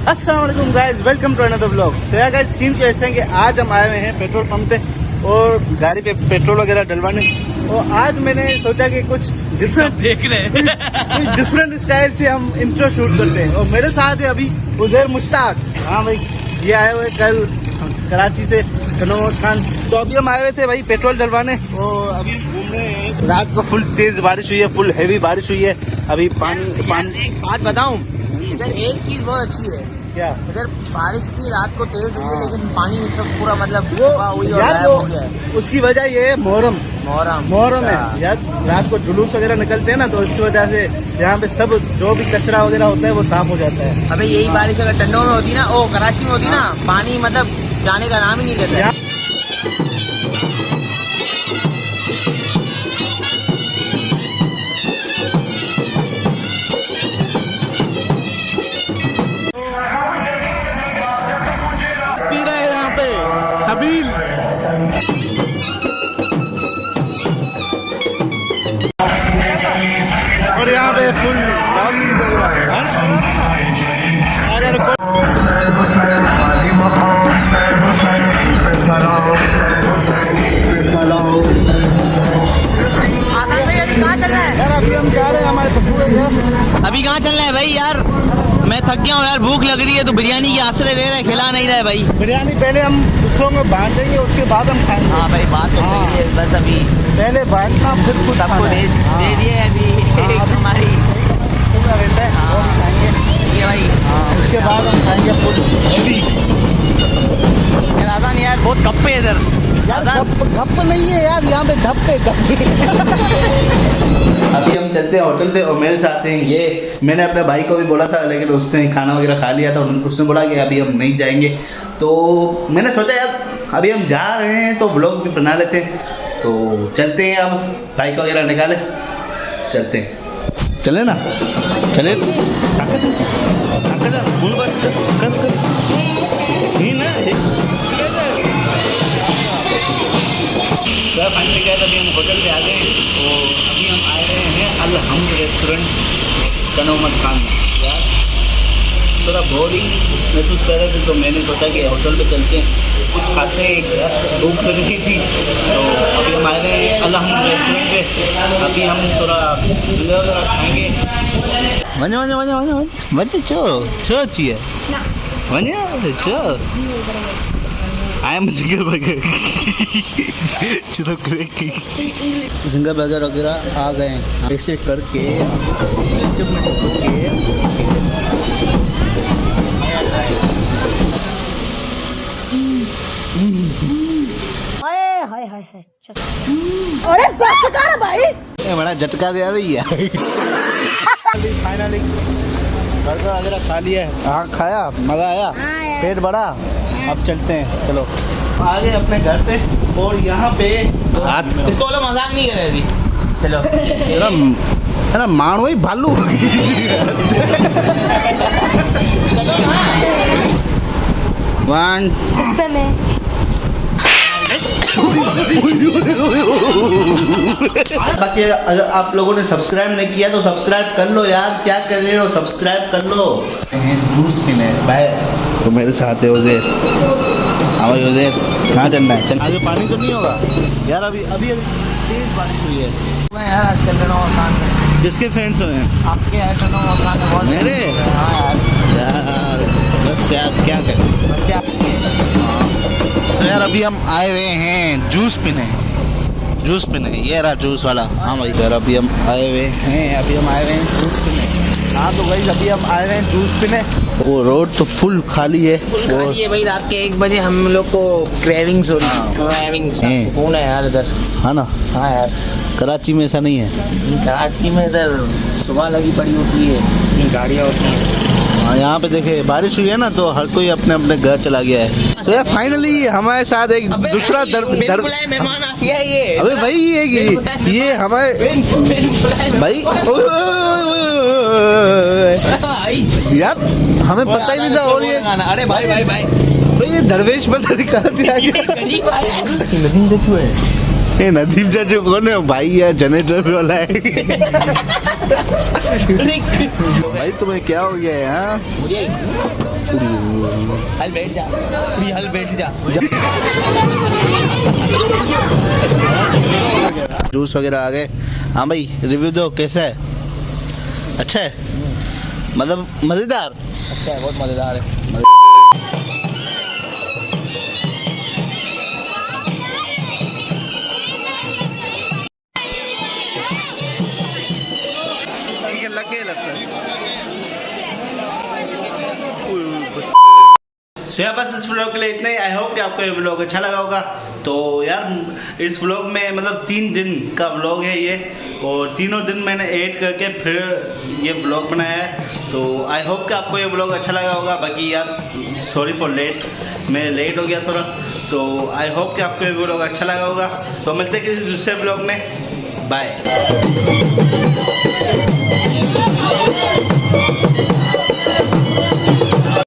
अस्सलाम वालेकुम guys, welcome to another blog. तो यार गाइस, सीन तो ऐसे हैं कि आज हम आए हुए हैं पेट्रोल पंप पे और गाड़ी पे पेट्रोल वगैरह डलवाने। और आज मैंने सोचा कि कुछ डिफरेंट डिफरेंट स्टाइल से हम इंट्रो शूट करते हैं। और मेरे साथ है अभी उज़ैर मुश्ताक। हाँ भाई, ये आए हुए कल कराची से कनौत खान। तो अभी हम आए हुए थे भाई पेट्रोल डलवाने और अभी घूम रहे हैं। रात को फुल तेज बारिश हुई है, फुल हैवी बारिश हुई है। अभी पानी एक बात बताऊं, इधर एक चीज बहुत अच्छी है। क्या? इधर बारिश भी रात को तेज हुई है, लेकिन पानी सब पूरा मतलब वो हुई और यार गायब हो गया है। उसकी वजह ये है मोहर्रम मोहर्रम है यार। रात को जुलूस वगैरह निकलते हैं ना, तो इसकी वजह से यहाँ पे सब जो भी कचरा वगैरह होता है वो साफ हो जाता है। अबे यही बारिश अगर टंडो में होती ना, ओ कराची में होती ना, पानी मतलब जाने का नाम ही नहीं लेता। पी रहे हैं यहाँ पे सबील। और यहाँ पे फुल अभी हम जा रहे हैं हमारे अभी कहाँ चल रहा है भाई? यार मैं थक गया हूँ यार, भूख लग रही है, तो बिरयानी के आसरे ले रहे हैं, खिला नहीं रहे भाई। बिरयानी पहले हम दूसरों में बांट देंगे, उसके बाद हम खाएंगे। हाँ भाई, बात तो सही है, बस अभी पहले बांटना फिर कुछ सबको दे दिए अभी। हमारी पूरा रहता है वो भी खाएंगे। ये भाई, उसके बाद हम खाएंगे फुल हैवी। यार आसान यार, बहुत कप्पे है इधर यार। गप नहीं है यार, यहाँ पे धप्पे। अभी हम चलते हैं होटल पे और मेरे साथ हैं ये। मैंने अपने भाई को भी बोला था, लेकिन उसने खाना वगैरह खा लिया था। उसने बोला कि अभी हम नहीं जाएंगे। तो मैंने सोचा यार अभी हम जा रहे हैं तो ब्लॉग भी बना लेते हैं। तो चलते हैं, अब बाइक वगैरह निकाले, चलते हैं। चले ना, चले। ताकत बोल बस कर नहीं ना। तो फाइनली क्या था, अभी हम होटल पे आ गए। तो अभी हम आए रहे हैं अल-हमद रेस्टोरेंट कनौत खान में। यार थोड़ा बोरिंग महसूस कर रहे थे, तो मैंने सोचा कि होटल पे चलते हैं, कुछ खाते हैं। भूख लग रही थी, तो अभी हम आए रहे हैं अल-हमद रेस्टोरेंट पे। अभी हम थोड़ा वगैरह खाएँगे। I am single burger. Single burger वगैरह आ गए हैं। ऐसे करके अरे बस कर भाई, बड़ा झटका दिया भैया। फाइनली बर्गर वगैरह खा लिया है। हाँ खाया, मज़ा आया, पेट भरा। अब चलते हैं, चलो आ गए अपने घर पे। और यहाँ पे इसको बोलो मजाक नहीं करे अभी। चलो है ना, मानो ही भालू। चलो ना। 1 इस पे मैं बाकी अगर आप लोगों ने सब्सक्राइब नहीं किया तो सब्सक्राइब कर लो यार, क्या कर रहे हो, सब्सक्राइब कर लो। जूस पीने बाय। तो मेरे साथ है उज़ैर। हाँ भाई उज़ैर, कहाँ चलना है? चल आगे पानी तो नहीं होगा यार। अभी तेज बारिश हुई है। मैं यार आज चल रहा हूँ। किसके फ्रेंड्स हैं आपके यार बहुत मेरे? हाँ यार बस यार क्या करें। क्या तो यार अभी हम आए हुए हैं जूस पीने। ये रहा जूस वाला। हाँ भाई यार अभी हम आए हुए हैं जूस पीने। हाँ तो भाई अभी हम आए हुए हैं जूस पीने। वो रोड तो फुल खाली है। ये भाई रात के 1 बजे हम लोग को क्रेविंग्स हो रही है। कौन है यार इधर? हाँ ना। हाँ यार, कराची में ऐसा नहीं है। कराची में इधर सुबह लगी पड़ी होती है, इतनी गाड़ियाँ होती हैं। हाँ यहाँ पे देखे बारिश हुई है ना, तो हर कोई अपने अपने घर चला गया है। तो यार फाइनली हमारे साथ एक दूसरा मेहमान आ गया ये। अबे भाई ये हमारे भाई यार हमें पता ही नहीं था। और ये अरे भाई भाई भाई भाई ये दरवेश पता नहीं कहाँ से आ गया। नहीं देखो है ये नजीब चाचू कौन है भाई? यार जनरेटर वाला है। भाई तुम्हें क्या हो गया है? हाँ हल बैठ जा पूरी हल बैठ जा जूस वगैरह आ गए। हाँ भाई रिव्यू दो, कैसा है? अच्छा है, मतलब मज़ेदार। अच्छा है, बहुत मज़ेदार है। सो यार बस इस व्लॉग के लिए इतना ही। आई होप कि आपको ये व्लॉग अच्छा लगा होगा। तो यार इस व्लॉग में मतलब 3 दिन का व्लॉग है ये, और तीनों दिन मैंने एड करके फिर ये व्लॉग बनाया है। तो आई होप कि आपको ये व्लॉग अच्छा लगा होगा। बाकी यार सॉरी फॉर लेट, मैं लेट हो गया थोड़ा। तो आई होप कि आपको ये व्लॉग अच्छा लगा होगा। तो मिलते हैं किसी दूसरे व्लॉग में। बाय।